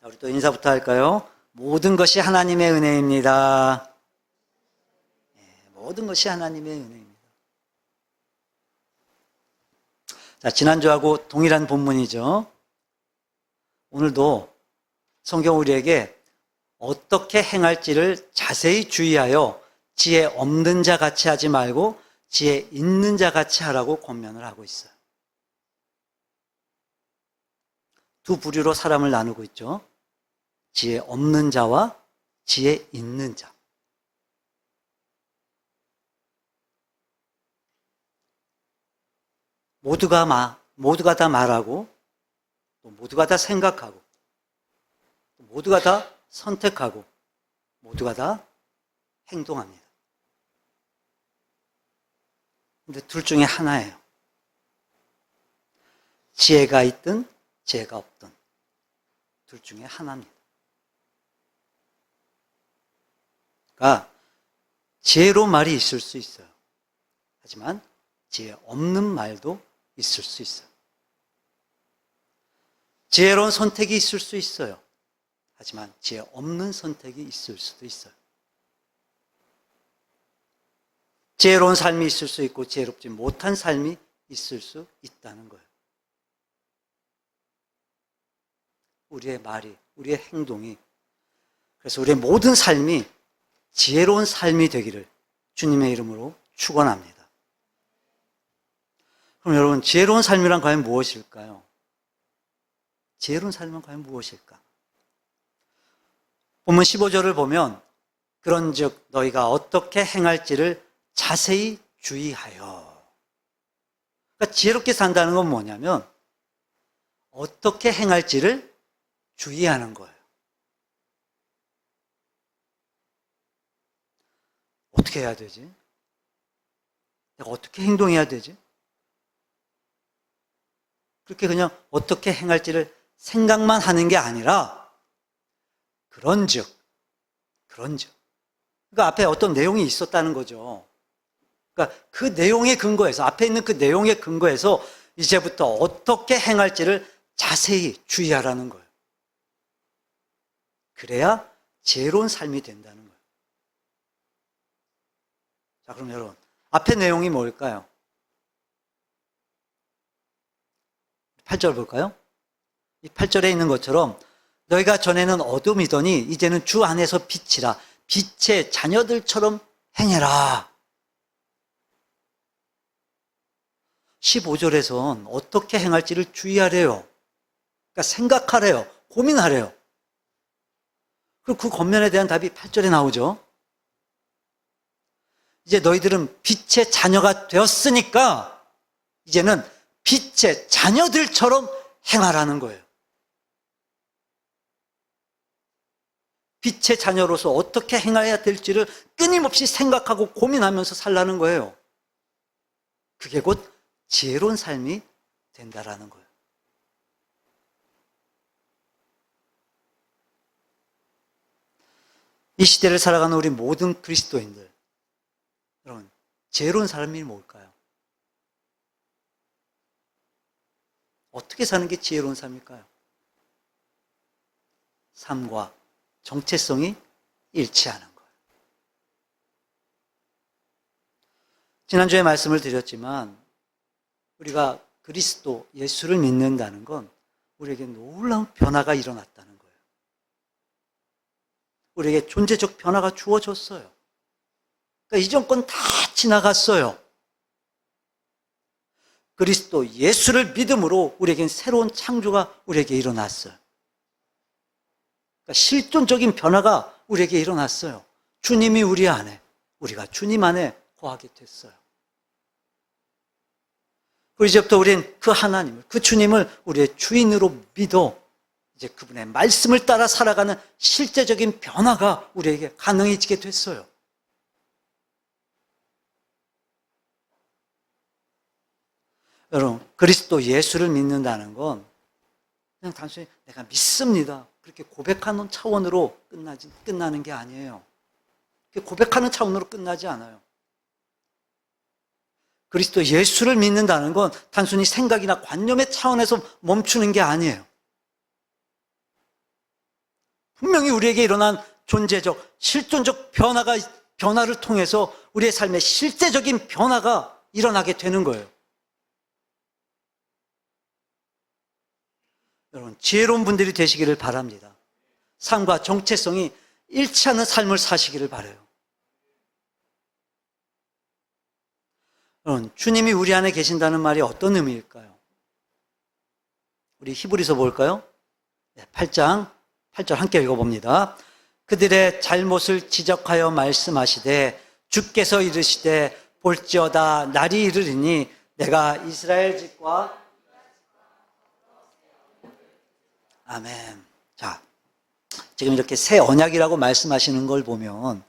자, 우리 또 인사부터 할까요? 모든 것이 하나님의 은혜입니다. 모든 것이 하나님의 은혜입니다. 자, 지난주하고 동일한 본문이죠. 오늘도 성경 우리에게 어떻게 행할지를 자세히 주의하여 지혜 없는 자 같이 하지 말고 지혜 있는 자 같이 하라고 권면을 하고 있어요. 두 부류로 사람을 나누고 있죠. 지혜 없는 자와 지혜 있는 자. 모두가 다 말하고, 또 모두가 다 생각하고, 모두가 다 선택하고, 모두가 다 행동합니다. 근데 둘 중에 하나예요. 지혜가 있든 지혜가 없든 둘 중에 하나입니다. 그러니까 지혜로운 말이 있을 수 있어요. 하지만 지혜 없는 말도 있을 수 있어요. 지혜로운 선택이 있을 수 있어요. 하지만 지혜 없는 선택이 있을 수도 있어요. 지혜로운 삶이 있을 수 있고 지혜롭지 못한 삶이 있을 수 있다는 거예요. 우리의 말이, 우리의 행동이, 그래서 우리의 모든 삶이 지혜로운 삶이 되기를 주님의 이름으로 축원합니다. 그럼 여러분, 지혜로운 삶이란 과연 무엇일까요? 지혜로운 삶은 과연 무엇일까? 본문 15절을 보면 그런즉 너희가 어떻게 행할지를 자세히 주의하여. 그러니까 지혜롭게 산다는 건 뭐냐면 어떻게 행할지를 주의하는 거예요. 어떻게 해야 되지? 내가 어떻게 행동해야 되지? 그렇게 그냥 어떻게 행할지를 생각만 하는 게 아니라 그런즉 그러니까 앞에 어떤 내용이 있었다는 거죠. 그러니까 그 내용에 근거해서, 앞에 있는 그 내용에 근거해서 이제부터 어떻게 행할지를 자세히 주의하라는 거예요. 그래야 지혜로운 삶이 된다는 거예요. 자, 그럼 여러분, 앞에 내용이 뭘까요? 8절 볼까요? 이 8절에 있는 것처럼 너희가 전에는 어둠이더니 이제는 주 안에서 빛이라. 빛의 자녀들처럼 행해라. 15절에선 어떻게 행할지를 주의하래요. 그러니까 생각하래요. 고민하래요. 그리고 그 겉면에 대한 답이 8절에 나오죠. 이제 너희들은 빛의 자녀가 되었으니까 이제는 빛의 자녀들처럼 행하라는 거예요. 빛의 자녀로서 어떻게 행해야 될지를 끊임없이 생각하고 고민하면서 살라는 거예요. 그게 곧 지혜로운 삶이 된다라는 거예요. 이 시대를 살아가는 우리 모든 그리스도인들, 여러분, 지혜로운 삶이 뭘까요? 어떻게 사는 게 지혜로운 삶일까요? 삶과 정체성이 일치하는 거예요. 지난주에 말씀을 드렸지만 우리가 그리스도 예수를 믿는다는 건 우리에게 놀라운 변화가 일어났다는 거예요. 우리에게 존재적 변화가 주어졌어요. 그러니까 이전 건 다 지나갔어요. 그리스도 예수를 믿음으로 우리에겐 새로운 창조가 우리에게 일어났어요. 그러니까 실존적인 변화가 우리에게 일어났어요. 주님이 우리 안에, 우리가 주님 안에 거하게 됐어요. 그리고 이제부터 우리는 그 하나님을, 그 주님을 우리의 주인으로 믿어 이제 그분의 말씀을 따라 살아가는 실제적인 변화가 우리에게 가능해지게 됐어요. 여러분, 그리스도 예수를 믿는다는 건 그냥 단순히 내가 믿습니다, 그렇게 고백하는 차원으로 끝나는 게 아니에요. 고백하는 차원으로 끝나지 않아요. 그리스도 예수를 믿는다는 건 단순히 생각이나 관념의 차원에서 멈추는 게 아니에요. 분명히 우리에게 일어난 존재적, 실존적 변화를 통해서 우리의 삶에 실제적인 변화가 일어나게 되는 거예요. 여러분, 지혜로운 분들이 되시기를 바랍니다. 삶과 정체성이 일치하는 삶을 사시기를 바라요. 여러분, 주님이 우리 안에 계신다는 말이 어떤 의미일까요? 우리 히브리서 볼까요? 8장 8절 함께 읽어봅니다. 그들의 잘못을 지적하여 말씀하시되 주께서 이르시되 볼지어다 날이 이르리니 내가 이스라엘 집과 아멘. 자, 지금 이렇게 새 언약이라고 말씀하시는 걸 보면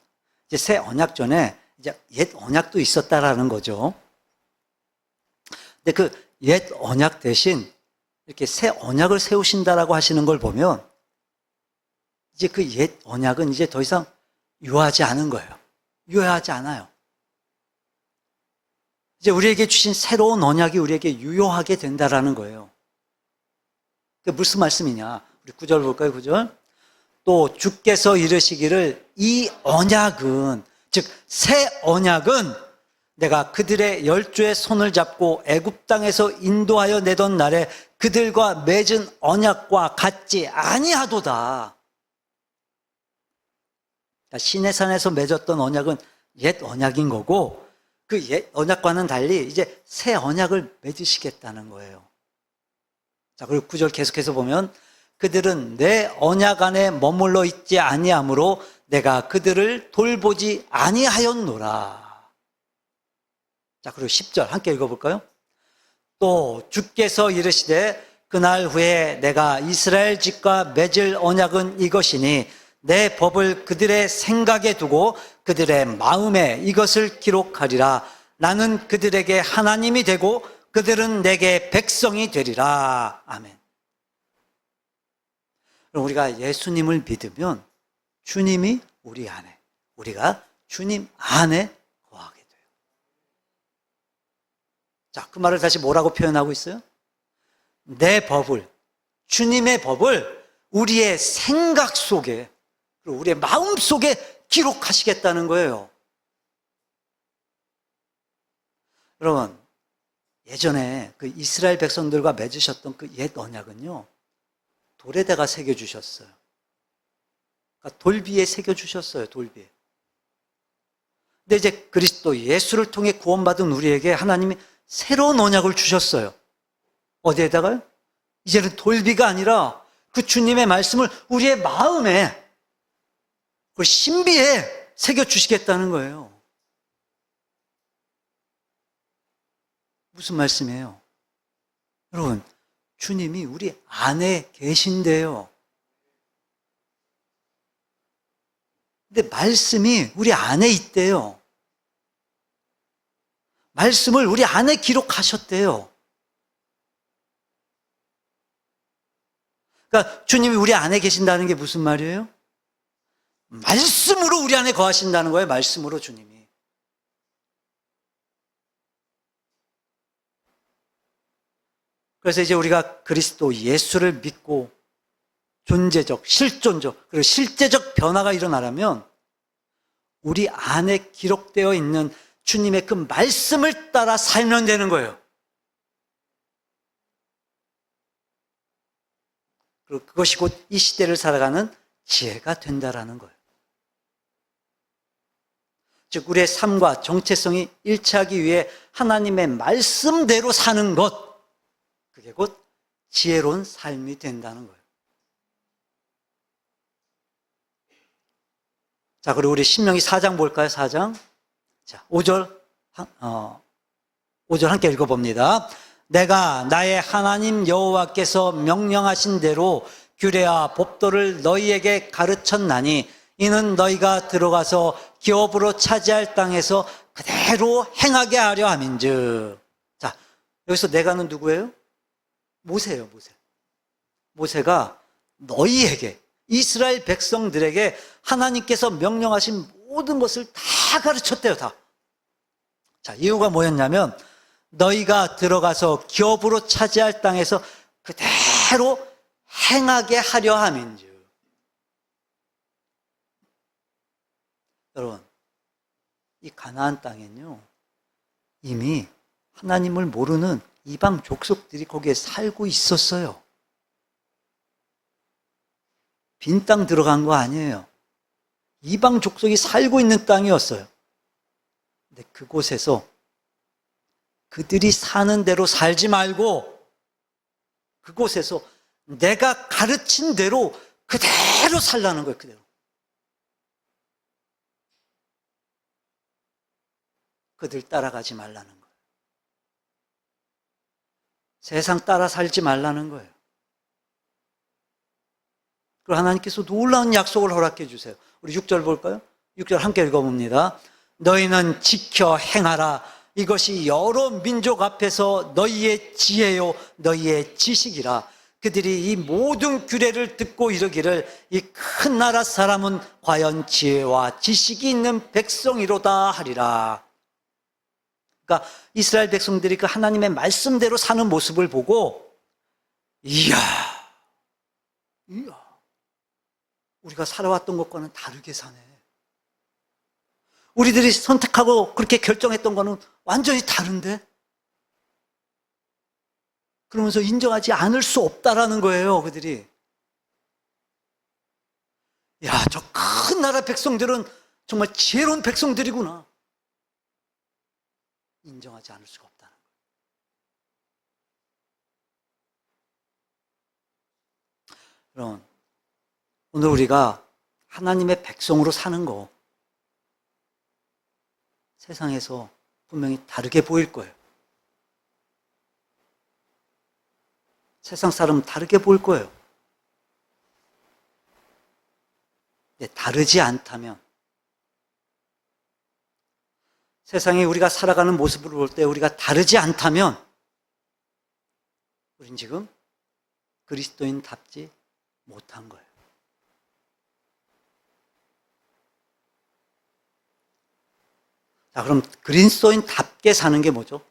이제 새 언약 전에 이제 옛 언약도 있었다라는 거죠. 근데 그 옛 언약 대신 이렇게 새 언약을 세우신다라고 하시는 걸 보면 이제 그 옛 언약은 이제 더 이상 유효하지 않은 거예요. 유효하지 않아요. 이제 우리에게 주신 새로운 언약이 우리에게 유효하게 된다라는 거예요. 그게 무슨 말씀이냐? 우리 9절 볼까요? 9절. 또 주께서 이르시기를 이 언약은, 즉 새 언약은 내가 그들의 열조의 손을 잡고 애굽 땅에서 인도하여 내던 날에 그들과 맺은 언약과 같지 아니하도다. 시내산에서 맺었던 언약은 옛 언약인 거고 그 옛 언약과는 달리 이제 새 언약을 맺으시겠다는 거예요. 자, 그리고 9절 계속해서 보면 그들은 내 언약 안에 머물러 있지 아니하므로 내가 그들을 돌보지 아니하였노라. 자, 그리고 10절 함께 읽어볼까요? 또 주께서 이르시되 그날 후에 내가 이스라엘 집과 맺을 언약은 이것이니 내 법을 그들의 생각에 두고 그들의 마음에 이것을 기록하리라. 나는 그들에게 하나님이 되고 그들은 내게 백성이 되리라. 아멘. 그럼 우리가 예수님을 믿으면 주님이 우리 안에, 우리가 주님 안에 거하게 돼요. 자, 그 말을 다시 뭐라고 표현하고 있어요? 내 법을, 주님의 법을 우리의 생각 속에, 그리고 우리의 마음 속에 기록하시겠다는 거예요. 여러분, 예전에 그 이스라엘 백성들과 맺으셨던 그 옛 언약은요, 돌에다가 새겨주셨어요. 그러니까 돌비에 새겨주셨어요, 돌비에. 근데 이제 그리스도 예수를 통해 구원받은 우리에게 하나님이 새로운 언약을 주셨어요. 어디에다가요? 이제는 돌비가 아니라 그 주님의 말씀을 우리의 마음에, 그 신비에 새겨주시겠다는 거예요. 무슨 말씀이에요? 여러분, 주님이 우리 안에 계신데요. 근데 말씀이 우리 안에 있대요. 말씀을 우리 안에 기록하셨대요. 그러니까 주님이 우리 안에 계신다는 게 무슨 말이에요? 말씀으로 우리 안에 거하신다는 거예요. 말씀으로 주님이. 그래서 이제 우리가 그리스도 예수를 믿고 존재적, 실존적, 그리고 실제적 변화가 일어나려면 우리 안에 기록되어 있는 주님의 그 말씀을 따라 살면 되는 거예요. 그리고 그것이 곧 이 시대를 살아가는 지혜가 된다라는 거예요. 즉 우리의 삶과 정체성이 일치하기 위해 하나님의 말씀대로 사는 것, 그게 곧 지혜로운 삶이 된다는 거예요. 자, 그리고 우리 신명기 4장 볼까요? 4장. 자, 5절 함께 읽어봅니다. 내가 나의 하나님 여호와께서 명령하신 대로 규례와 법도를 너희에게 가르쳤나니 이는 너희가 들어가서 기업으로 차지할 땅에서 그대로 행하게 하려 함인즉. 자, 여기서 내가는 누구예요? 모세예요, 모세. 모세가 너희에게, 이스라엘 백성들에게 하나님께서 명령하신 모든 것을 다 가르쳤대요, 다. 자, 이유가 뭐였냐면 너희가 들어가서 기업으로 차지할 땅에서 그대로 행하게 하려 함인즉. 여러분, 이 가나안 땅엔요, 이미 하나님을 모르는 이방 족속들이 거기에 살고 있었어요. 빈 땅 들어간 거 아니에요. 이방 족속이 살고 있는 땅이었어요. 근데 그곳에서 그들이 사는 대로 살지 말고 그곳에서 내가 가르친 대로 그대로 살라는 거예요. 그대로. 그들 따라가지 말라는 거예요. 세상 따라 살지 말라는 거예요. 그리고 하나님께서 놀라운 약속을 허락해 주세요. 우리 6절 볼까요? 6절 함께 읽어봅니다. 너희는 지켜 행하라. 이것이 여러 민족 앞에서 너희의 지혜요 너희의 지식이라. 그들이 이 모든 규례를 듣고 이르기를 이 큰 나라 사람은 과연 지혜와 지식이 있는 백성이로다 하리라. 그러니까 이스라엘 백성들이 그 하나님의 말씀대로 사는 모습을 보고 이야 우리가 살아왔던 것과는 다르게 사네. 우리들이 선택하고 그렇게 결정했던 거는 완전히 다른데? 그러면서 인정하지 않을 수 없다라는 거예요, 그들이. 야, 저 큰 나라 백성들은 정말 지혜로운 백성들이구나. 인정하지 않을 수가 없다는 거예요. 여러분, 오늘 우리가 하나님의 백성으로 사는 거 세상에서 분명히 다르게 보일 거예요. 세상 사람은 다르게 보일 거예요. 근데 다르지 않다면 세상에 우리가 살아가는 모습을 볼 때 우리가 다르지 않다면 우린 지금 그리스도인답지 못한 거예요. 자, 그럼 그리스도인답게 사는 게 뭐죠?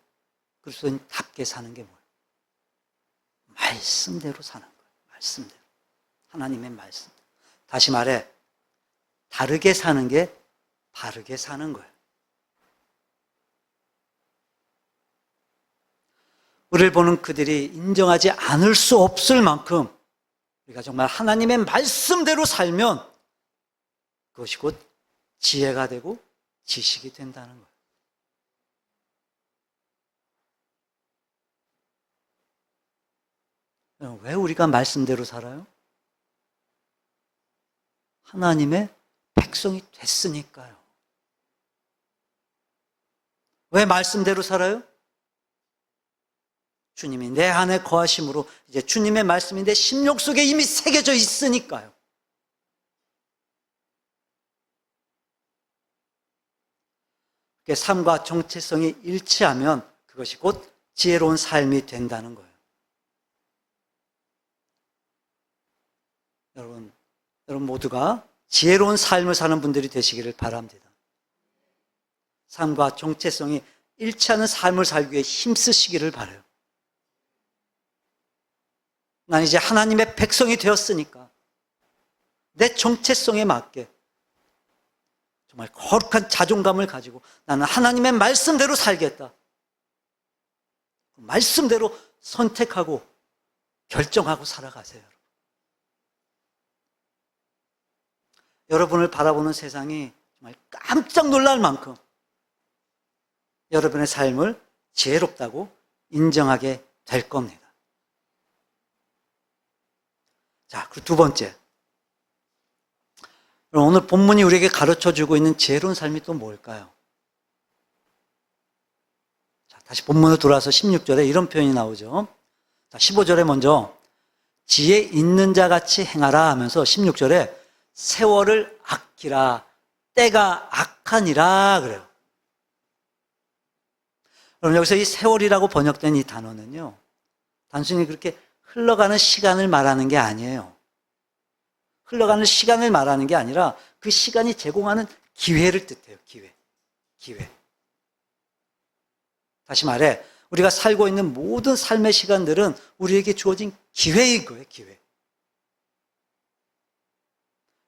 그리스도인답게 사는 게 뭐예요? 말씀대로 사는 거예요. 말씀대로. 하나님의 말씀. 다시 말해, 다르게 사는 게 바르게 사는 거예요. 우리를 보는 그들이 인정하지 않을 수 없을 만큼 우리가 정말 하나님의 말씀대로 살면 그것이 곧 지혜가 되고 지식이 된다는 거예요. 왜 우리가 말씀대로 살아요? 하나님의 백성이 됐으니까요. 왜 말씀대로 살아요? 주님이 내 안에 거하심으로 이제 주님의 말씀이 내 심령 속에 이미 새겨져 있으니까요. 삶과 정체성이 일치하면 그것이 곧 지혜로운 삶이 된다는 거예요. 여러분 모두가 지혜로운 삶을 사는 분들이 되시기를 바랍니다. 삶과 정체성이 일치하는 삶을 살기 위해 힘쓰시기를 바라요. 난 이제 하나님의 백성이 되었으니까 내 정체성에 맞게 정말 거룩한 자존감을 가지고 나는 하나님의 말씀대로 살겠다. 말씀대로 선택하고 결정하고 살아가세요. 여러분을 바라보는 세상이 정말 깜짝 놀랄 만큼 여러분의 삶을 지혜롭다고 인정하게 될 겁니다. 자, 그리고 두 번째. 오늘 본문이 우리에게 가르쳐주고 있는 지혜로운 삶이 또 뭘까요? 자, 다시 본문으로 돌아와서 16절에 이런 표현이 나오죠. 자, 15절에 먼저 지혜 있는 자 같이 행하라 하면서 16절에 세월을 아끼라 때가 악하니라 그래요. 그럼 여기서 이 세월이라고 번역된 이 단어는요, 단순히 그렇게 흘러가는 시간을 말하는 게 아니에요. 흘러가는 시간을 말하는 게 아니라 그 시간이 제공하는 기회를 뜻해요. 기회. 다시 말해 우리가 살고 있는 모든 삶의 시간들은 우리에게 주어진 기회인 거예요. 기회.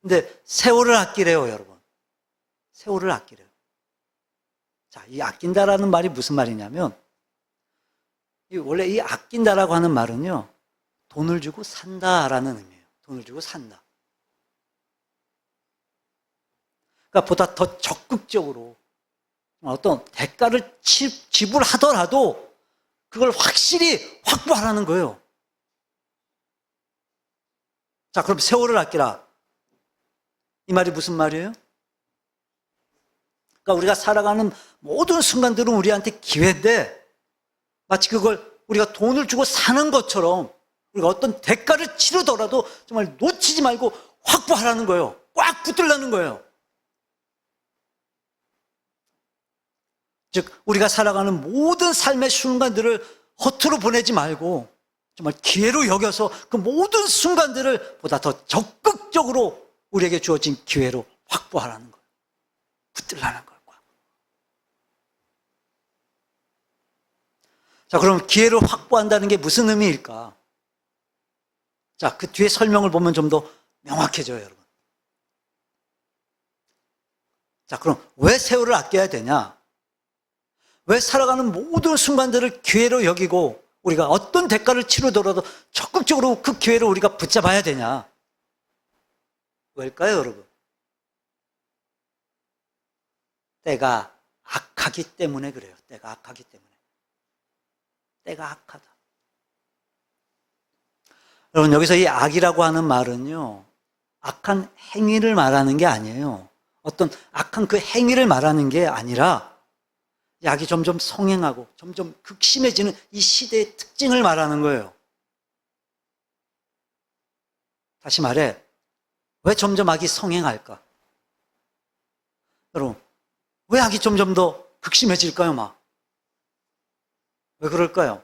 근데 세월을 아끼래요, 여러분. 세월을 아끼래요. 자, 이 아낀다라는 말이 무슨 말이냐면, 원래 이 아낀다라고 하는 말은요, 돈을 주고 산다라는 의미예요. 돈을 주고 산다. 그러니까 보다 더 적극적으로 어떤 대가를 지불하더라도 그걸 확실히 확보하라는 거예요. 자, 그럼 세월을 아끼라. 이 말이 무슨 말이에요? 그러니까 우리가 살아가는 모든 순간들은 우리한테 기회인데 마치 그걸 우리가 돈을 주고 사는 것처럼 우리가 어떤 대가를 치르더라도 정말 놓치지 말고 확보하라는 거예요. 꽉 붙들라는 거예요. 즉 우리가 살아가는 모든 삶의 순간들을 허투루 보내지 말고 정말 기회로 여겨서 그 모든 순간들을 보다 더 적극적으로 우리에게 주어진 기회로 확보하라는 거예요. 붙들라는 거예요. 자, 그럼 기회를 확보한다는 게 무슨 의미일까? 자, 그 뒤에 설명을 보면 좀 더 명확해져요, 여러분. 자, 그럼 왜 세월을 아껴야 되냐? 왜 살아가는 모든 순간들을 기회로 여기고 우리가 어떤 대가를 치르더라도 적극적으로 그 기회를 우리가 붙잡아야 되냐? 왜일까요, 여러분? 때가 악하기 때문에 그래요. 때가 악하기 때문에. 때가 악하다. 여러분, 여기서 이 악이라고 하는 말은요, 악한 행위를 말하는 게 아니에요. 어떤 악한 그 행위를 말하는 게 아니라 악이 점점 성행하고 점점 극심해지는 이 시대의 특징을 말하는 거예요. 다시 말해, 왜 점점 악이 성행할까? 여러분, 왜 악이 점점 더 극심해질까요, 막? 왜 그럴까요?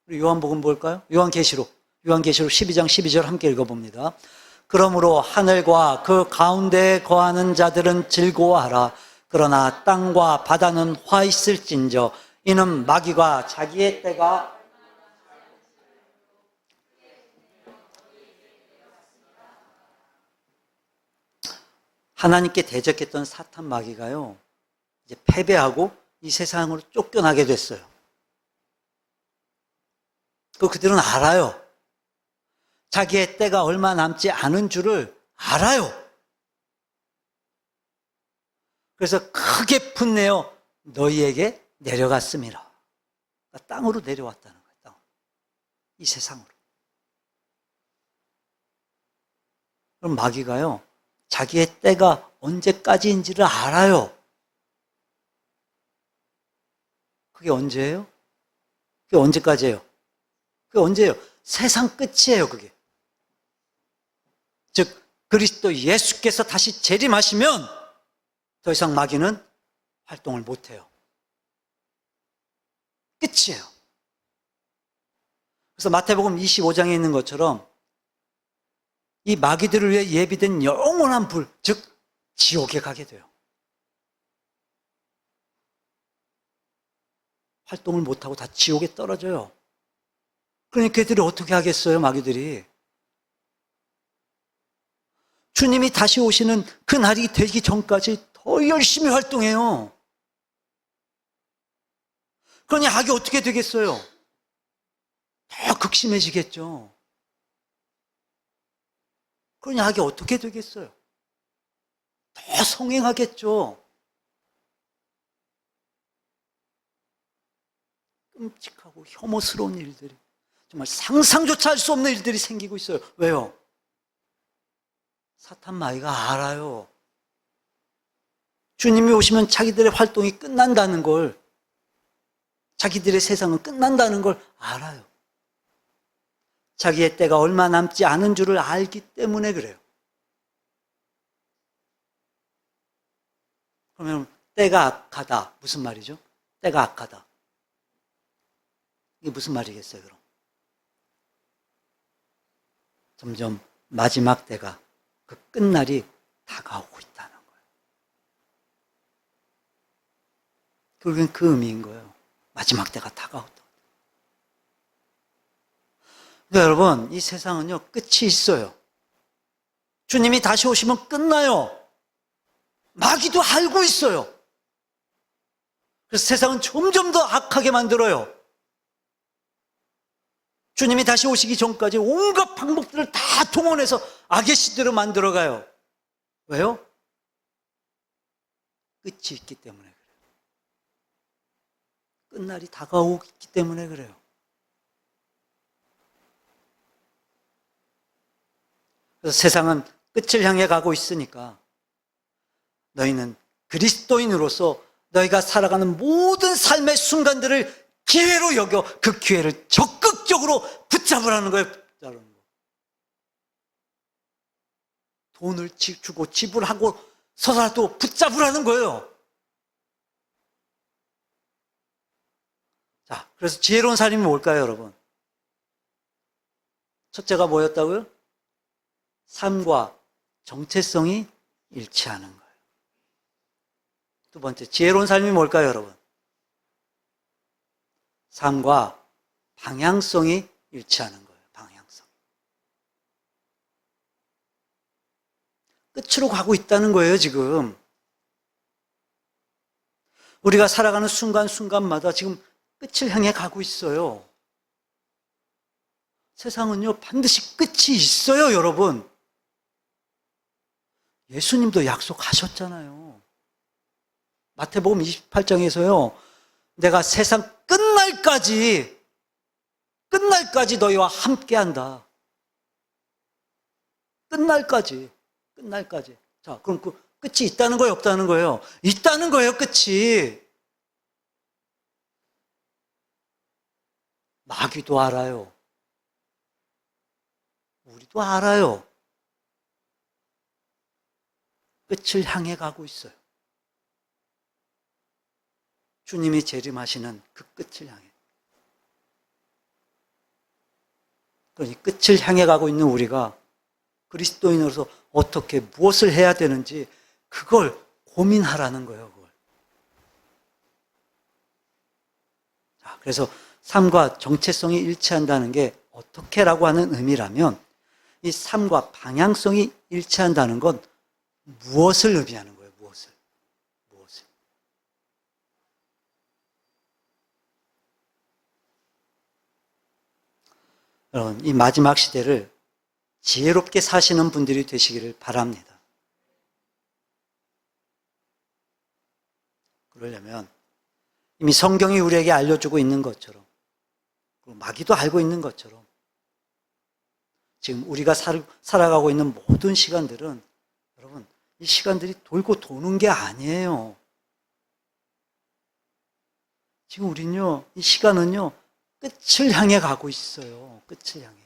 우리 요한복음 볼까요? 요한계시록 12장 12절 함께 읽어봅니다. 그러므로 하늘과 그 가운데에 거하는 자들은 즐거워하라. 그러나 땅과 바다는 화 있을진저 이는 마귀가 자기의 때가 하나님께 대적했던 사탄 마귀가요, 이제 패배하고 이 세상으로 쫓겨나게 됐어요. 그들은 알아요. 자기의 때가 얼마 남지 않은 줄을 알아요. 그래서 크게 분내어 너희에게 내려갔습니다. 그러니까 땅으로 내려왔다는 거예요. 땅. 이 세상으로. 그럼 마귀가요, 자기의 때가 언제까지인지를 알아요. 그게 언제예요? 그게 언제까지예요? 그게 언제예요? 세상 끝이에요, 그게. 즉, 그리스도 예수께서 다시 재림하시면 더 이상 마귀는 활동을 못해요. 끝이에요. 그래서 마태복음 25장에 있는 것처럼 이 마귀들을 위해 예비된 영원한 불, 즉 지옥에 가게 돼요. 활동을 못하고 다 지옥에 떨어져요. 그러니까 그들이 어떻게 하겠어요, 마귀들이? 주님이 다시 오시는 그 날이 되기 전까지 더 열심히 활동해요. 그러니 악이 어떻게 되겠어요? 더 극심해지겠죠. 그러니 악이 어떻게 되겠어요? 더 성행하겠죠. 끔찍하고 혐오스러운 일들이, 정말 상상조차 할 수 없는 일들이 생기고 있어요. 왜요? 사탄 마귀가 알아요. 주님이 오시면 자기들의 활동이 끝난다는 걸, 자기들의 세상은 끝난다는 걸 알아요. 자기의 때가 얼마 남지 않은 줄을 알기 때문에 그래요. 그러면 때가 악하다, 무슨 말이죠? 때가 악하다. 이게 무슨 말이겠어요, 그럼? 점점 마지막 때가, 그 끝날이 다가오고 있다는 거예요. 결국엔 그 의미인 거예요. 마지막 때가 다가왔다. 그러니까 여러분, 이 세상은요, 끝이 있어요. 주님이 다시 오시면 끝나요. 마귀도 알고 있어요. 그래서 세상은 점점 더 악하게 만들어요. 주님이 다시 오시기 전까지 온갖 방법들을 다 동원해서 악의 시대로 만들어가요. 왜요? 끝이 있기 때문에 그래요. 끝날이 다가오고 있기 때문에 그래요. 그래서 세상은 끝을 향해 가고 있으니까 너희는 그리스도인으로서 너희가 살아가는 모든 삶의 순간들을 기회로 여겨 그 기회를 적극적으로 붙잡으라는 거예요. 돈을 주고 지불하고 서라도 붙잡으라는 거예요. 자, 그래서 지혜로운 삶이 뭘까요, 여러분? 첫째가 뭐였다고요? 삶과 정체성이 일치하는 거예요. 두 번째, 지혜로운 삶이 뭘까요, 여러분? 삶과 방향성이 일치하는 거예요. 방향성. 끝으로 가고 있다는 거예요, 지금. 우리가 살아가는 순간순간마다 지금 끝을 향해 가고 있어요. 세상은요, 반드시 끝이 있어요, 여러분. 예수님도 약속하셨잖아요. 마태복음 28장에서요, 내가 세상 끝날까지 너희와 함께 한다. 끝날까지. 자, 그럼 그 끝이 있다는 거예요, 없다는 거예요? 있다는 거예요, 끝이. 마귀도 알아요. 우리도 알아요. 끝을 향해 가고 있어요. 주님이 재림하시는 그 끝을 향해. 그러니 끝을 향해 가고 있는 우리가 그리스도인으로서 어떻게 무엇을 해야 되는지 그걸 고민하라는 거예요. 그걸. 자, 그래서 삶과 정체성이 일치한다는 게 어떻게라고 하는 의미라면 이 삶과 방향성이 일치한다는 건 무엇을 의미하는 거예요? 무엇을. 여러분, 이 마지막 시대를 지혜롭게 사시는 분들이 되시기를 바랍니다. 그러려면 이미 성경이 우리에게 알려주고 있는 것처럼, 그리고 마귀도 알고 있는 것처럼, 지금 우리가 살아가고 있는 모든 시간들은, 여러분, 이 시간들이 돌고 도는 게 아니에요. 지금 우리는요, 이 시간은요, 끝을 향해 가고 있어요. 끝을 향해.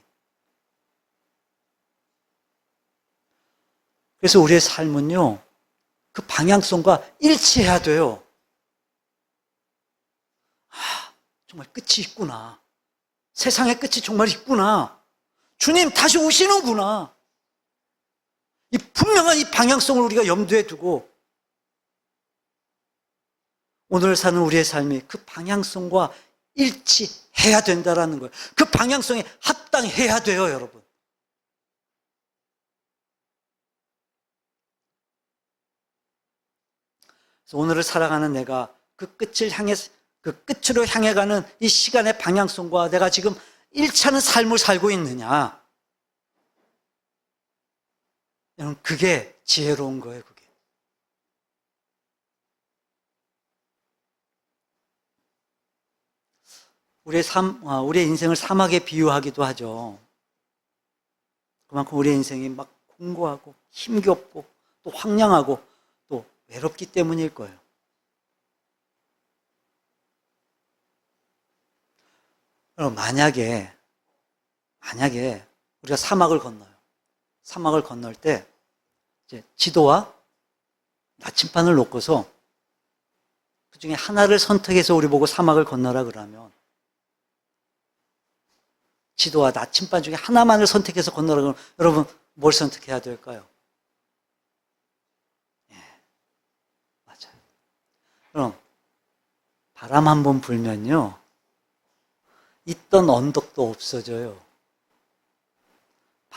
그래서 우리의 삶은요, 그 방향성과 일치해야 돼요. 아, 정말 끝이 있구나. 세상의 끝이 정말 있구나. 주님 다시 오시는구나. 이 분명한 이 방향성을 우리가 염두에 두고 오늘 사는 우리의 삶이 그 방향성과 일치해야 된다라는 거예요. 그 방향성에 합당해야 돼요, 여러분. 그래서 오늘을 살아가는 내가 그 끝으로 향해 가는 이 시간의 방향성과 내가 지금 일치하는 삶을 살고 있느냐. 여러분, 그게 지혜로운 거예요, 그게. 우리의 인생을 사막에 비유하기도 하죠. 그만큼 우리의 인생이 막 공고하고 힘겹고 또 황량하고 또 외롭기 때문일 거예요. 그럼 만약에 우리가 사막을 건너요. 사막을 건널 때 이제 지도와 나침반을 놓고서 그 중에 하나를 선택해서 우리 보고 사막을 건너라 그러면 지도와 나침반 중에 하나만을 선택해서 건너라 그러면 여러분 뭘 선택해야 될까요? 예, 맞아요. 그럼 바람 한 번 불면요, 있던 언덕도 없어져요.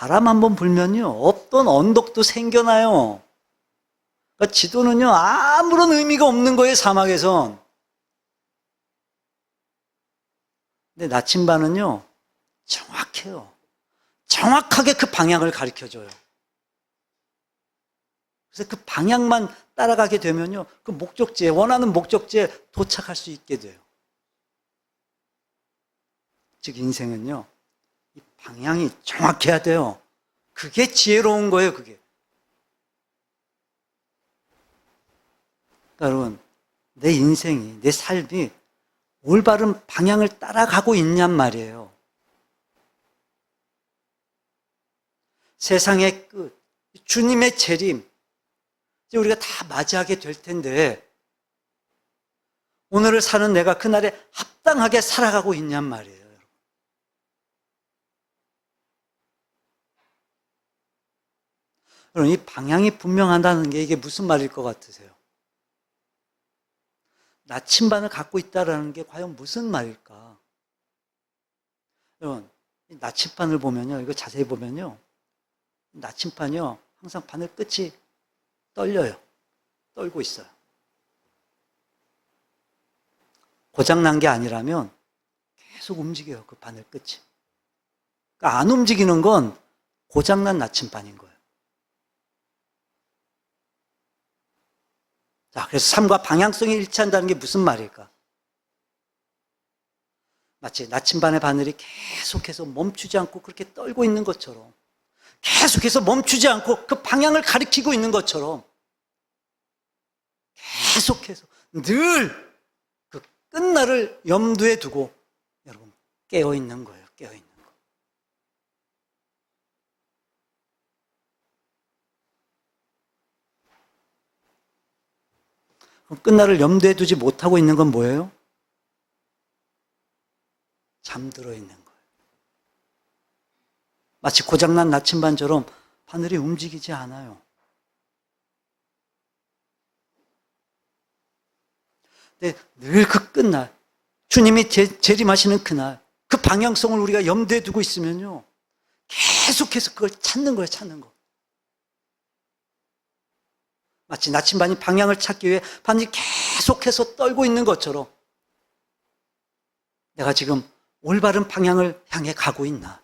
바람 한번 불면요, 없던 언덕도 생겨나요. 그러니까 지도는요, 아무런 의미가 없는 거예요, 사막에선. 근데 나침반은요, 정확해요. 정확하게 그 방향을 가르쳐줘요. 그래서 그 방향만 따라가게 되면요, 그 목적지에, 원하는 목적지에 도착할 수 있게 돼요. 즉, 인생은요, 이 방향이 정확해야 돼요. 그게 지혜로운 거예요, 그게. 그러니까 여러분, 내 인생이, 내 삶이 올바른 방향을 따라가고 있냔 말이에요. 세상의 끝, 주님의 재림, 이제 우리가 다 맞이하게 될 텐데, 오늘을 사는 내가 그날에 합당하게 살아가고 있냔 말이에요. 여러분, 이 방향이 분명하다는 게 이게 무슨 말일 것 같으세요? 나침반을 갖고 있다는 게 과연 무슨 말일까? 여러분, 나침반을 보면요, 이거 자세히 보면요, 나침반이요, 항상 바늘 끝이 떨려요. 떨고 있어요. 고장난 게 아니라면 계속 움직여요, 그 바늘 끝이. 그러니까 안 움직이는 건 고장난 나침반인 거예요. 자, 그래서 삶과 방향성이 일치한다는 게 무슨 말일까? 마치 나침반의 바늘이 계속해서 멈추지 않고 그렇게 떨고 있는 것처럼, 계속해서 멈추지 않고 그 방향을 가리키고 있는 것처럼, 계속해서 늘 그 끝날을 염두에 두고 여러분 깨어 있는 거예요. 깨어 있는 거. 그럼 끝날을 염두에 두지 못하고 있는 건 뭐예요? 잠들어 있는 거예요. 마치 고장난 나침반처럼 바늘이 움직이지 않아요. 근데 늘 그 끝날, 주님이 재림하시는 그날, 그 방향성을 우리가 염두에 두고 있으면요, 계속해서 그걸 찾는 거예요, 찾는 거. 마치 나침반이 방향을 찾기 위해 바늘이 계속해서 떨고 있는 것처럼 내가 지금 올바른 방향을 향해 가고 있나?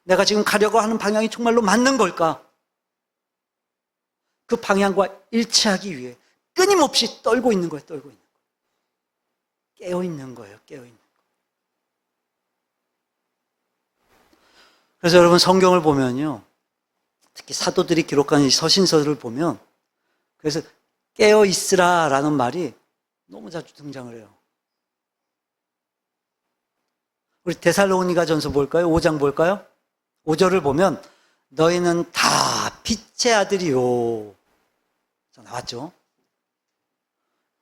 내가 지금 가려고 하는 방향이 정말로 맞는 걸까? 그 방향과 일치하기 위해 끊임없이 떨고 있는 거예요, 떨고 있는 거예요. 깨어 있는 거예요, 깨어 있는 거예요. 그래서 여러분 성경을 보면요, 특히 사도들이 기록한 이 서신서를 보면, 그래서 깨어 있으라라는 말이 너무 자주 등장을 해요. 우리 데살로니가전서 볼까요? 5장 볼까요? 5절을 보면 너희는 다 빛의 아들이요. 나왔죠?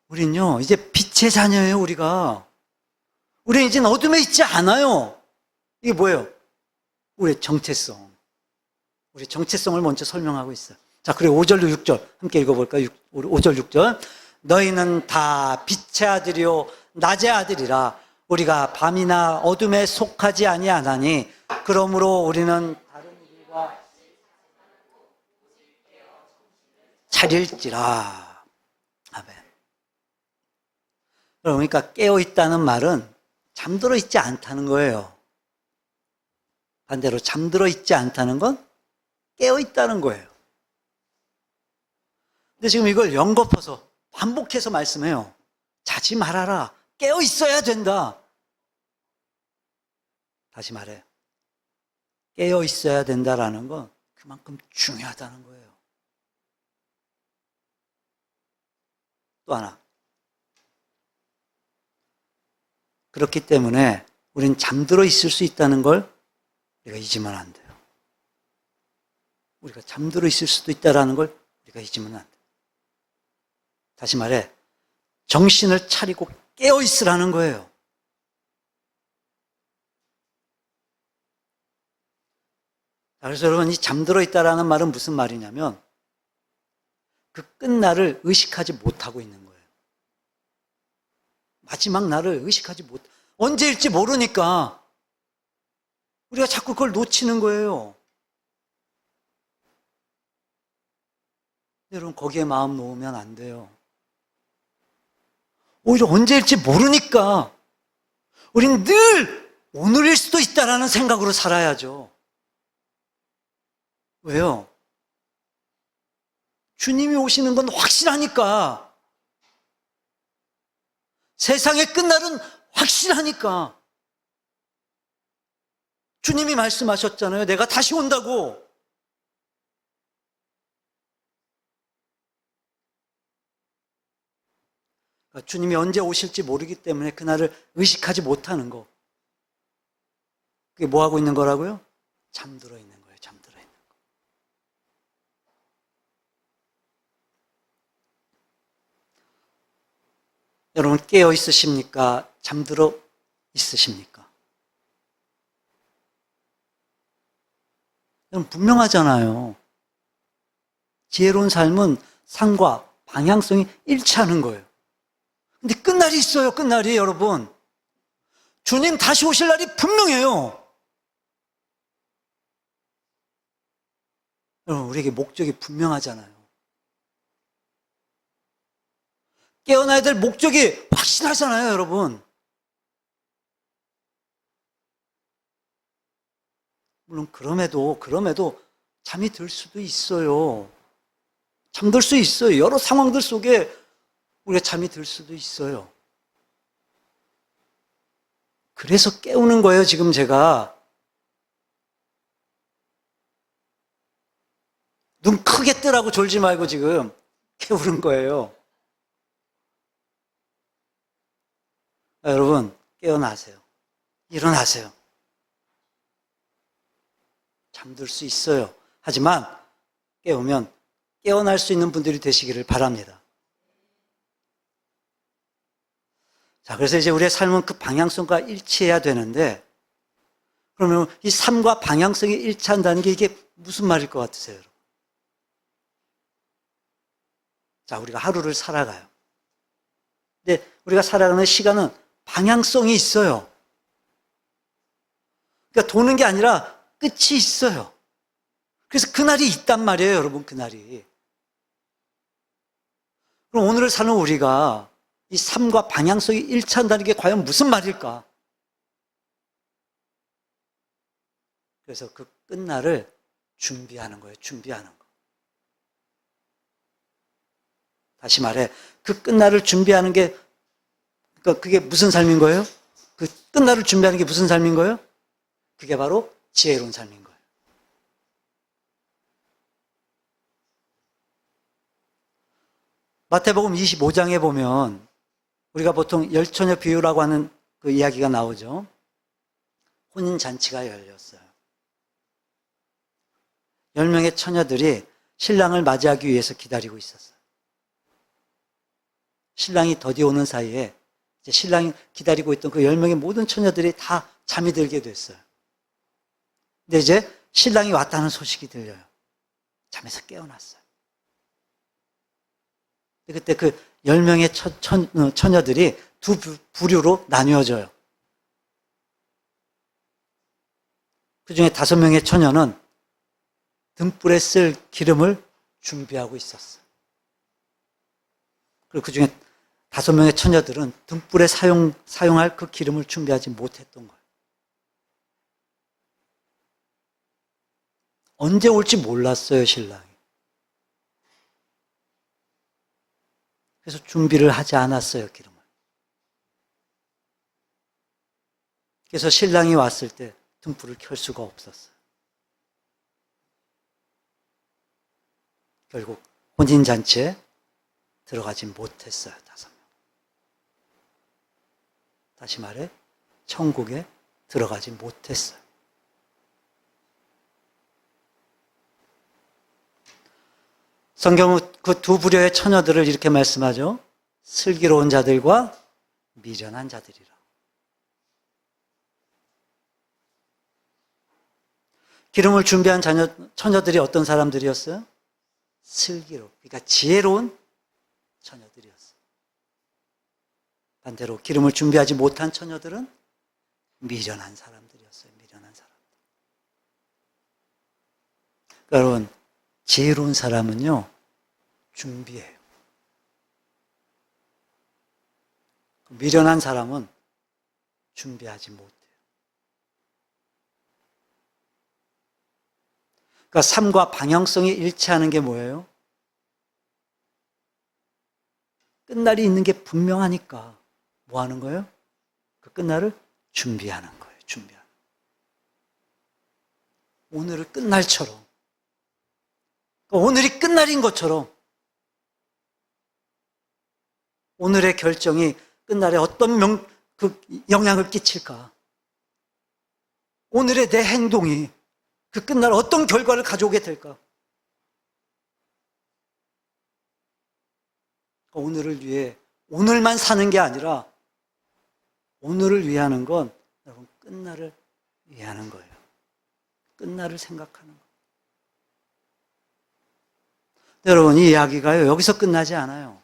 우린요, 이제 빛의 자녀예요, 우리가. 우리는 이제 어둠에 있지 않아요. 이게 뭐예요? 우리의 정체성. 우리의 정체성을 먼저 설명하고 있어요. 자, 그리고 5절로 6절 함께 읽어볼까요? 5절, 6절. 너희는 다 빛의 아들이요, 낮의 아들이라. 우리가 밤이나 어둠에 속하지 아니하나니 그러므로 우리는 다른 이들과 차릴지라. 아멘. 그러니까 깨어있다는 말은 잠들어 있지 않다는 거예요. 반대로 잠들어 있지 않다는 건 깨어있다는 거예요. 근데 지금 이걸 연거푸서 반복해서 말씀해요. 자지 말아라. 깨어있어야 된다. 다시 말해. 깨어있어야 된다라는 건 그만큼 중요하다는 거예요. 또 하나. 그렇기 때문에 우리는 잠들어 있을 수 있다는 걸 우리가 잊으면 안 돼요. 우리가 잠들어 있을 수도 있다는 걸 우리가 잊으면 안 돼요. 다시 말해, 정신을 차리고 깨어 있으라는 거예요. 그래서 여러분, 이 잠들어 있다라는 말은 무슨 말이냐면 그 끝날을 의식하지 못하고 있는 거예요. 마지막 날을 의식하지 못, 언제일지 모르니까 우리가 자꾸 그걸 놓치는 거예요. 여러분, 거기에 마음 놓으면 안 돼요. 오히려 언제일지 모르니까 우린 늘 오늘일 수도 있다라는 생각으로 살아야죠. 왜요? 주님이 오시는 건 확실하니까. 세상의 끝날은 확실하니까. 주님이 말씀하셨잖아요. 내가 다시 온다고. 그러니까 주님이 언제 오실지 모르기 때문에 그날을 의식하지 못하는 거. 그게 뭐 하고 있는 거라고요? 잠들어 있는 거예요. 잠들어 있는 거. 여러분, 깨어 있으십니까? 잠들어 있으십니까? 여러분, 분명하잖아요. 지혜로운 삶은 삶과 방향성이 일치하는 거예요. 근데 끝날이 있어요. 끝날이, 여러분. 주님 다시 오실 날이 분명해요. 여러분, 우리에게 목적이 분명하잖아요. 깨어나야 될 목적이 확실하잖아요, 여러분. 물론 그럼에도 잠이 들 수도 있어요. 잠들 수 있어요. 여러 상황들 속에 우리가 잠이 들 수도 있어요. 그래서 깨우는 거예요, 지금 제가. 눈 크게 뜨라고 졸지 말고 지금 깨우는 거예요. 여러분, 깨어나세요. 일어나세요. 잠들 수 있어요. 하지만 깨우면 깨어날 수 있는 분들이 되시기를 바랍니다. 자, 그래서 이제 우리의 삶은 그 방향성과 일치해야 되는데, 그러면 이 삶과 방향성이 일치한다는 게 이게 무슨 말일 것 같으세요, 여러분? 자, 우리가 하루를 살아가요. 근데 우리가 살아가는 시간은 방향성이 있어요. 그러니까 도는 게 아니라 끝이 있어요. 그래서 그날이 있단 말이에요, 여러분, 그날이. 그럼 오늘을 사는 우리가 이 삶과 방향성이 일치한다는 게 과연 무슨 말일까? 그래서 그 끝날을 준비하는 거예요, 준비하는 거. 다시 말해, 그 끝날을 준비하는 게, 그러니까 그게 무슨 삶인 거예요? 그 끝날을 준비하는 게 무슨 삶인 거예요? 그게 바로 지혜로운 삶인 거예요. 마태복음 25장에 보면 우리가 보통 열처녀 비유라고 하는 그 이야기가 나오죠. 혼인잔치가 열렸어요. 10명의 처녀들이 신랑을 맞이하기 위해서 기다리고 있었어요. 신랑이 더디 오는 사이에 이제 신랑이 기다리고 있던 그 10명의 모든 처녀들이 다 잠이 들게 됐어요. 근데 이제 신랑이 왔다는 소식이 들려요. 잠에서 깨어났어요. 그때 그 10명의 처녀들이 두 부류로 나뉘어져요. 그 중에 5명의 처녀는 등불에 쓸 기름을 준비하고 있었어요. 그리고 그 중에 5명의 처녀들은 등불에 사용할 그 기름을 준비하지 못했던 거예요. 언제 올지 몰랐어요, 신랑이. 그래서 준비를 하지 않았어요, 기름을. 그래서 신랑이 왔을 때 등불을 켤 수가 없었어요. 결국 혼인잔치에 들어가지 못했어요, 5명. 다시 말해, 천국에 들어가지 못했어요. 성경은 그 두 부류의 처녀들을 이렇게 말씀하죠. 슬기로운 자들과 미련한 자들이라. 기름을 준비한 처녀들이 어떤 사람들이었어요? 그러니까 지혜로운 처녀들이었어요. 반대로 기름을 준비하지 못한 처녀들은 미련한 사람들이었어요. 미련한 사람들. 여러분, 지혜로운 사람은요, 준비해요. 미련한 사람은 준비하지 못해요. 그러니까 삶과 방향성이 일치하는 게 뭐예요? 끝날이 있는 게 분명하니까 뭐 하는 거예요? 그 끝날을 준비하는 거예요. 준비하는 거예요. 오늘을 끝날처럼, 오늘이 끝날인 것처럼 오늘의 결정이 끝날에 어떤 영향을 끼칠까? 오늘의 내 행동이 그 끝날 어떤 결과를 가져오게 될까? 오늘을 위해 오늘만 사는 게 아니라 오늘을 위하는 건 여러분 끝날을 위하는 거예요. 끝날을 생각하는 거예요. 여러분, 이 이야기가요, 여기서 끝나지 않아요.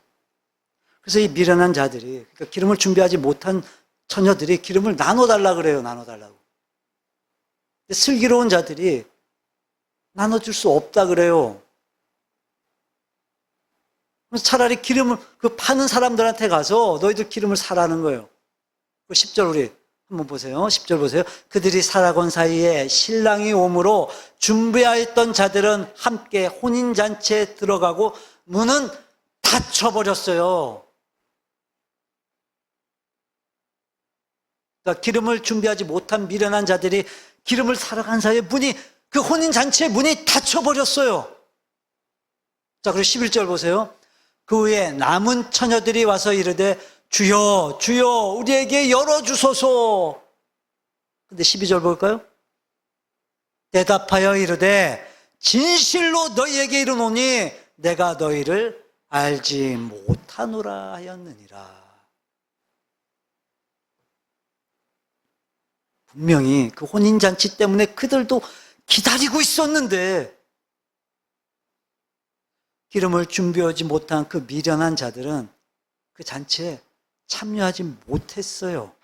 그래서 이 미련한 자들이, 그러니까 기름을 준비하지 못한 처녀들이 기름을 나눠달라 그래요. 나눠달라고. 슬기로운 자들이 나눠줄 수 없다 그래요. 차라리 기름을 파는 사람들한테 가서 너희들 기름을 사라는 거예요. 10절 우리 한번 보세요. 10절 보세요. 그들이 살아건 사이에 신랑이 오므로 준비하였던 자들은 함께 혼인잔치에 들어가고 문은 닫혀버렸어요. 그러니까 기름을 준비하지 못한 미련한 자들이 기름을 사러 간 사이에 그 혼인잔치의 문이 닫혀버렸어요. 자, 그리고 11절 보세요. 그 후에 남은 처녀들이 와서 이르되 주여 주여 우리에게 열어주소서. 근데 12절 볼까요? 대답하여 이르되 진실로 너희에게 이르노니 내가 너희를 알지 못하노라 하였느니라. 분명히 그 혼인잔치 때문에 그들도 기다리고 있었는데 기름을 준비하지 못한 그 미련한 자들은 그 잔치에 참여하지 못했어요.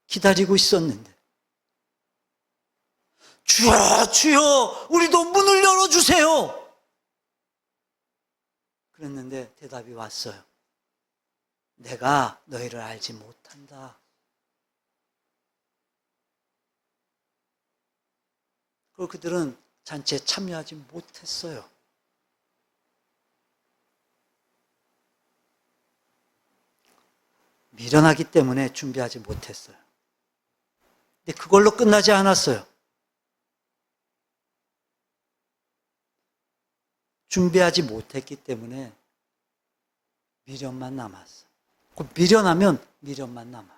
기다리고 있었는데. 주여 주여 우리도 문을 열어주세요. 그랬는데 대답이 왔어요. 내가 너희를 알지 못한다. 그리고 그들은 잔치에 참여하지 못했어요. 미련하기 때문에 준비하지 못했어요. 근데 그걸로 끝나지 않았어요. 준비하지 못했기 때문에 미련만 남았어요. 미련하면 미련만 남아요.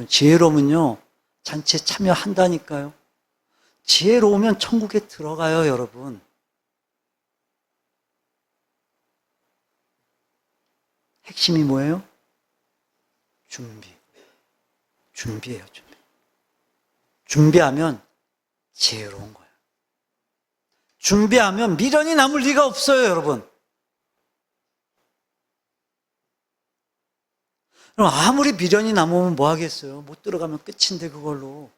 지혜로우면요, 잔치에 참여한다니까요. 지혜로우면 천국에 들어가요, 여러분. 핵심이 뭐예요? 준비예요, 준비. 준비하면 지혜로운 거예요. 준비하면 미련이 남을 리가 없어요, 여러분. 그럼 아무리 미련이 남으면 뭐 하겠어요? 못 들어가면 끝인데 그걸로.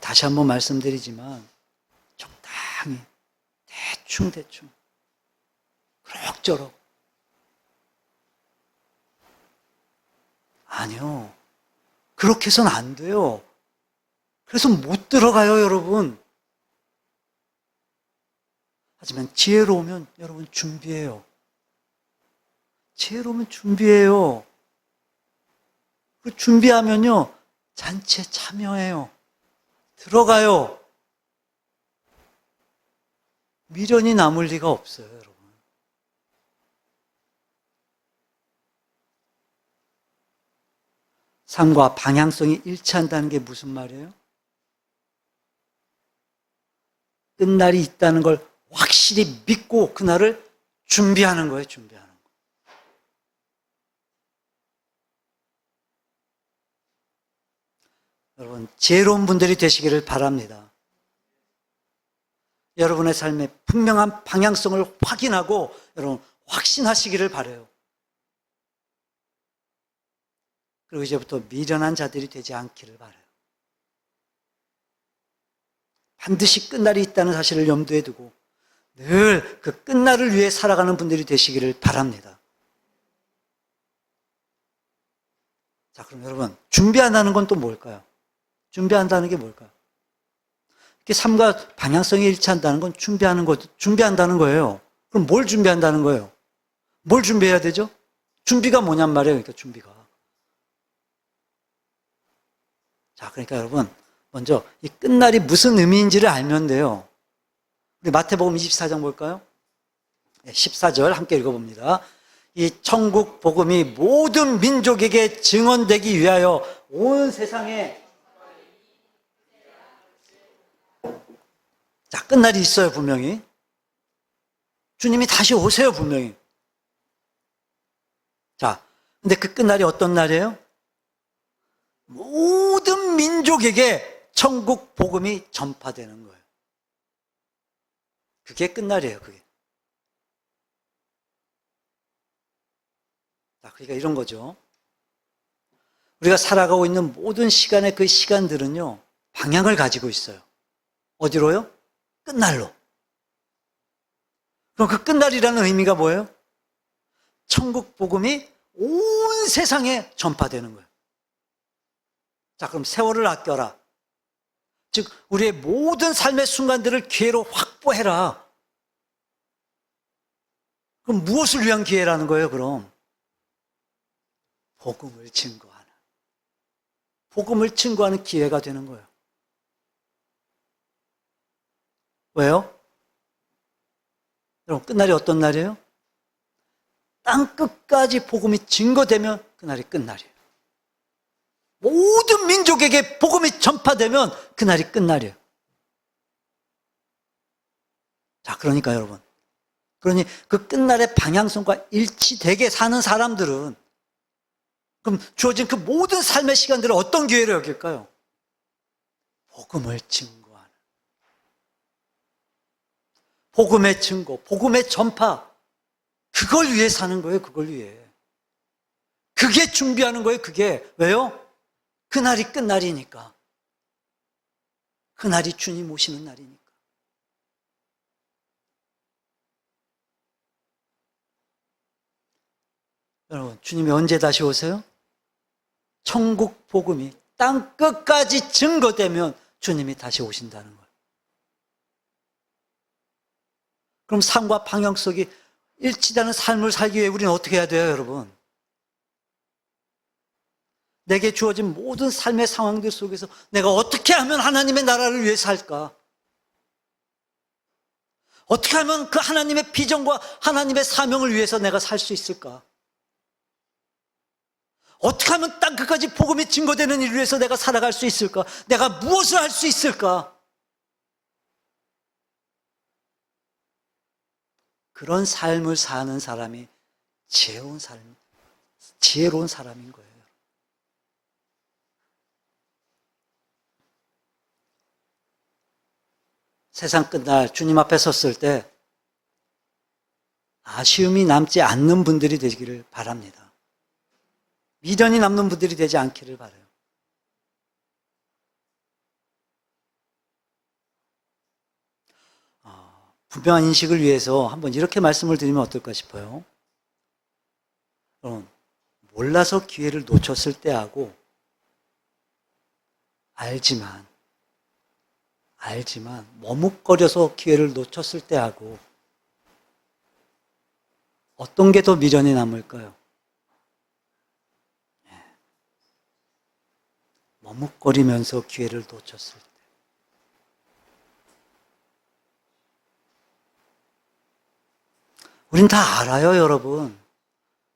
다시 한번 말씀드리지만 적당히 대충 그럭저럭 아니요. 그렇게 해서는 안 돼요. 그래서 못 들어가요, 여러분. 하지만 지혜로우면 여러분 준비해요. 지혜로우면 준비해요. 그 준비하면요, 잔치에 참여해요. 들어가요. 미련이 남을 리가 없어요, 여러분. 삶과 방향성이 일치한다는 게 무슨 말이에요? 끝날이 있다는 걸 확실히 믿고 그날을 준비하는 거예요, 준비하는 거. 여러분, 지혜로운 분들이 되시기를 바랍니다. 여러분의 삶의 분명한 방향성을 확인하고 여러분 확신하시기를 바라요. 그리고 이제부터 미련한 자들이 되지 않기를 바라요. 반드시 끝날이 있다는 사실을 염두에 두고 늘 그 끝날을 위해 살아가는 분들이 되시기를 바랍니다. 자, 그럼 여러분, 준비한다는 건 또 뭘까요? 준비한다는 게 뭘까요? 이렇게 삶과 방향성이 일치한다는 건 준비한다는 거예요. 그럼 뭘 준비한다는 거예요? 뭘 준비해야 되죠? 준비가 뭐냔 말이에요. 그러니까 준비가. 자, 그러니까 여러분, 먼저 이 끝날이 무슨 의미인지를 알면 돼요. 우리 마태복음 24장 볼까요? 14절 함께 읽어봅니다. 이 천국 복음이 모든 민족에게 증언되기 위하여 온 세상에, 자, 끝날이 있어요, 분명히. 주님이 다시 오세요, 분명히. 자, 근데 그 끝날이 어떤 날이에요? 모든 민족에게 천국 복음이 전파되는 거예요. 그게 끝날이에요, 그게. 자, 그러니까 이런 거죠. 우리가 살아가고 있는 모든 시간의 그 시간들은요, 방향을 가지고 있어요. 어디로요? 끝날로. 그럼 그 끝날이라는 의미가 뭐예요? 천국 복음이 온 세상에 전파되는 거예요. 자, 그럼 세월을 아껴라. 즉, 우리의 모든 삶의 순간들을 기회로 확보해라. 그럼 무엇을 위한 기회라는 거예요, 그럼? 복음을 증거하는. 복음을 증거하는 기회가 되는 거예요. 왜요? 여러분, 끝날이 어떤 날이에요? 땅 끝까지 복음이 증거되면 그날이 끝날이에요. 모든 민족에게 복음이 전파되면 그날이 끝날이에요. 자, 그러니까 여러분, 그러니 그 끝날의 방향성과 일치되게 사는 사람들은 그럼 주어진 그 모든 삶의 시간들을 어떤 기회로 여길까요? 복음을 증거하는, 복음의 증거, 복음의 전파, 그걸 위해 사는 거예요. 그걸 위해. 그게 준비하는 거예요. 그게. 왜요? 그날이 끝날이니까. 그날이 주님 오시는 날이니까. 여러분, 주님이 언제 다시 오세요? 천국 복음이 땅 끝까지 증거되면 주님이 다시 오신다는 거예요. 그럼 삶과 방향성이 일치되는 삶을 살기 위해 우리는 어떻게 해야 돼요, 여러분? 내게 주어진 모든 삶의 상황들 속에서 내가 어떻게 하면 하나님의 나라를 위해 살까? 어떻게 하면 그 하나님의 비전과 하나님의 사명을 위해서 내가 살 수 있을까? 어떻게 하면 땅 끝까지 복음이 증거되는 일을 위해서 내가 살아갈 수 있을까? 내가 무엇을 할 수 있을까? 그런 삶을 사는 사람이 지혜로운 사람인 거예요. 세상 끝날 주님 앞에 섰을 때 아쉬움이 남지 않는 분들이 되기를 바랍니다. 미련이 남는 분들이 되지 않기를 바라요. 분명한 인식을 위해서 한번 이렇게 말씀을 드리면 어떨까 싶어요. 몰라서 기회를 놓쳤을 때하고 알지만 머뭇거려서 기회를 놓쳤을 때하고 어떤 게 더 미련이 남을까요? 머뭇거리면서 기회를 놓쳤을 때. 우린 다 알아요, 여러분.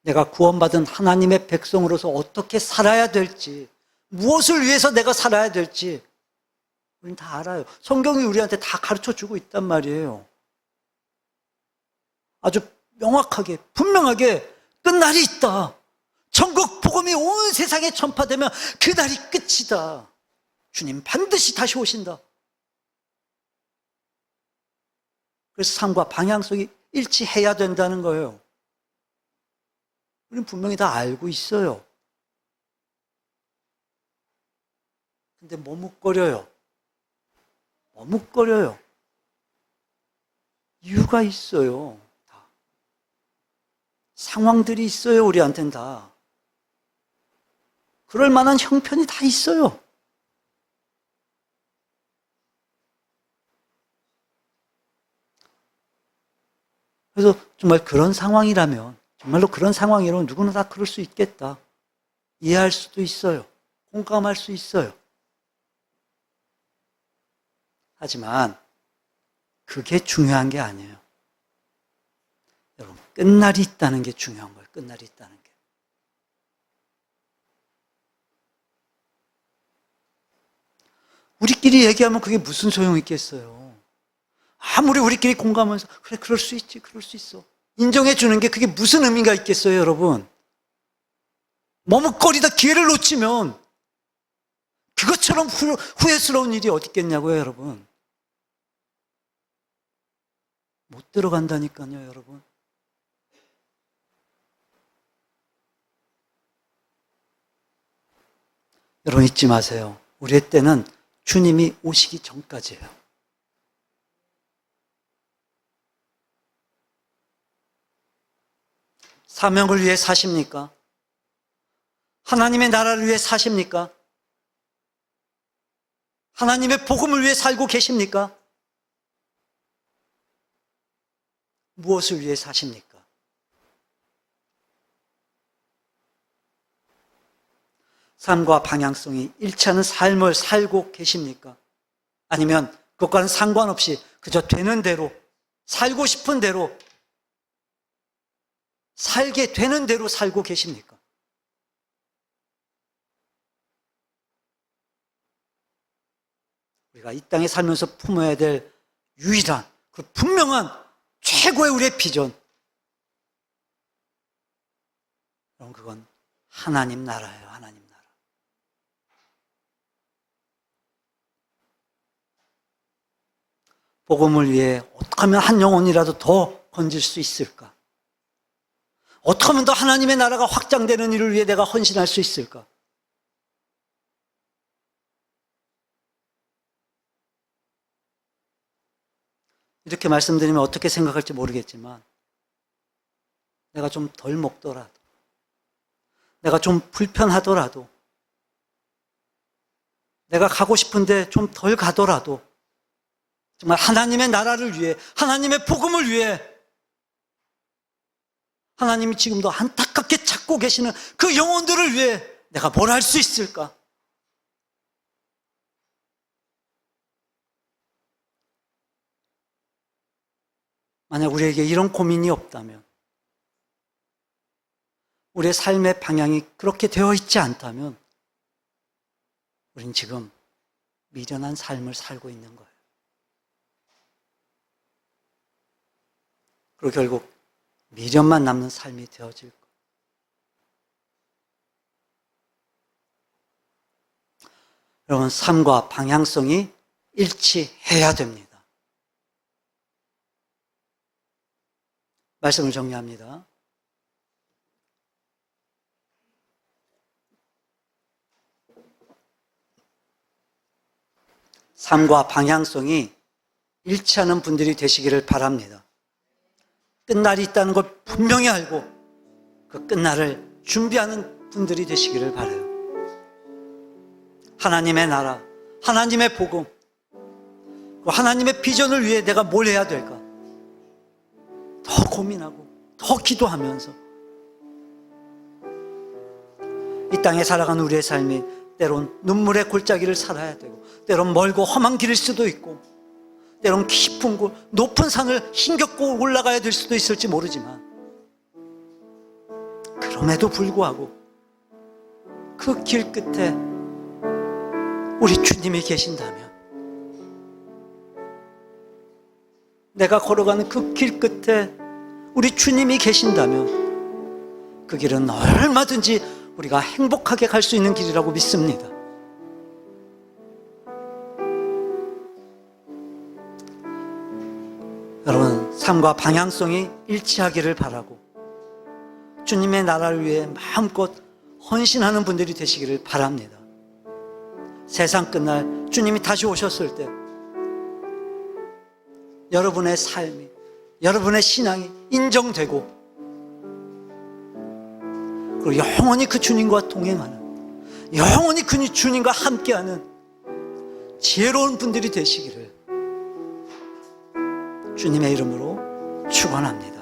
내가 구원받은 하나님의 백성으로서 어떻게 살아야 될지, 무엇을 위해서 내가 살아야 될지 우린 다 알아요. 성경이 우리한테 다 가르쳐주고 있단 말이에요. 아주 명확하게, 분명하게 끝날이 있다. 천국 복음이 온 세상에 전파되면 그날이 끝이다. 주님 반드시 다시 오신다. 그래서 삶과 방향성이 일치해야 된다는 거예요. 우리는 분명히 다 알고 있어요. 근데 머뭇거려요. 머뭇거려요. 이유가 있어요. 다. 상황들이 있어요. 우리한테는 다. 그럴 만한 형편이 다 있어요. 그래서 정말 그런 상황이라면, 정말로 그런 상황이라면 누구나 다 그럴 수 있겠다. 이해할 수도 있어요. 공감할 수 있어요. 하지만 그게 중요한 게 아니에요. 여러분, 끝날이 있다는 게 중요한 거예요. 끝날이 있다는 게. 우리끼리 얘기하면 그게 무슨 소용이 있겠어요. 아무리 우리끼리 공감하면서 그래, 그럴 수 있지, 그럴 수 있어. 인정해 주는 게 그게 무슨 의미가 있겠어요, 여러분. 머뭇거리다 기회를 놓치면 그것처럼 후회스러운 일이 어디 있겠냐고요, 여러분. 못 들어간다니까요, 여러분. 여러분 잊지 마세요. 우리의 때는 주님이 오시기 전까지예요. 사명을 위해 사십니까? 하나님의 나라를 위해 사십니까? 하나님의 복음을 위해 살고 계십니까? 무엇을 위해 사십니까? 삶과 방향성이 일치 하는 삶을 살고 계십니까? 아니면 그것과는 상관없이 그저 되는 대로, 살고 싶은 대로, 살게 되는 대로 살고 계십니까? 우리가 이 땅에 살면서 품어야 될 유일한, 그 분명한 최고의 우리의 비전. 그럼 그건 하나님 나라예요, 하나님 나라. 복음을 위해 어떻게 하면 한 영혼이라도 더 건질 수 있을까? 어떻게 하면 더 하나님의 나라가 확장되는 일을 위해 내가 헌신할 수 있을까? 이렇게 말씀드리면 어떻게 생각할지 모르겠지만 내가 좀 덜 먹더라도, 내가 좀 불편하더라도, 내가 가고 싶은데 좀 덜 가더라도 정말 하나님의 나라를 위해, 하나님의 복음을 위해 하나님이 지금도 안타깝게 찾고 계시는 그 영혼들을 위해 내가 뭘 할 수 있을까? 만약 우리에게 이런 고민이 없다면, 우리의 삶의 방향이 그렇게 되어 있지 않다면 우린 지금 미련한 삶을 살고 있는 거예요. 그리고 결국 미련만 남는 삶이 되어질 거예요. 여러분, 삶과 방향성이 일치해야 됩니다. 말씀을 정리합니다. 삶과 방향성이 일치하는 분들이 되시기를 바랍니다. 끝날이 있다는 걸 분명히 알고 그 끝날을 준비하는 분들이 되시기를 바라요. 하나님의 나라, 하나님의 복음, 하나님의 비전을 위해 내가 뭘 해야 될까? 더 고민하고 더 기도하면서 이 땅에 살아가는 우리의 삶이 때론 눈물의 골짜기를 살아야 되고, 때론 멀고 험한 길일 수도 있고, 때론 깊은 곳, 높은 산을 힘겹고 올라가야 될 수도 있을지 모르지만, 그럼에도 불구하고 그 길 끝에 우리 주님이 계신다면, 내가 걸어가는 그 길 끝에 우리 주님이 계신다면 그 길은 얼마든지 우리가 행복하게 갈 수 있는 길이라고 믿습니다. 여러분, 삶과 방향성이 일치하기를 바라고 주님의 나라를 위해 마음껏 헌신하는 분들이 되시기를 바랍니다. 세상 끝날 주님이 다시 오셨을 때 여러분의 삶이, 여러분의 신앙이 인정되고 그리고 영원히 그 주님과 동행하는, 영원히 그 주님과 함께하는 지혜로운 분들이 되시기를 주님의 이름으로 축원합니다.